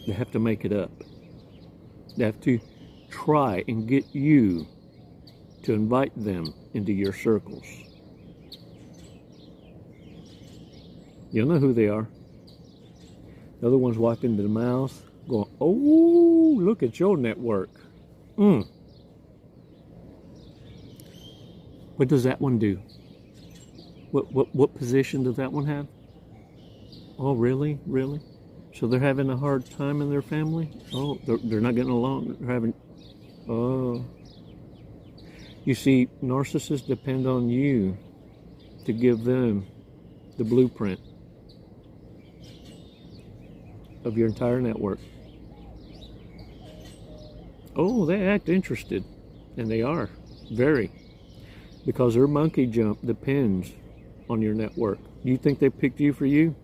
They have to make it up. They have to try and get you to invite them into your circles. You'll know who they are. The other one's wiping their mouth, going, oh, look at your network. What does that one do? What position does that one have? Oh, really? Really? So they're having a hard time in their family? Oh, they're not getting along. They're having, oh. You see, narcissists depend on you to give them the blueprint of your entire network. Oh, they act interested. And they are. Very. Because their monkey jump depends on your network. You think they picked you for you?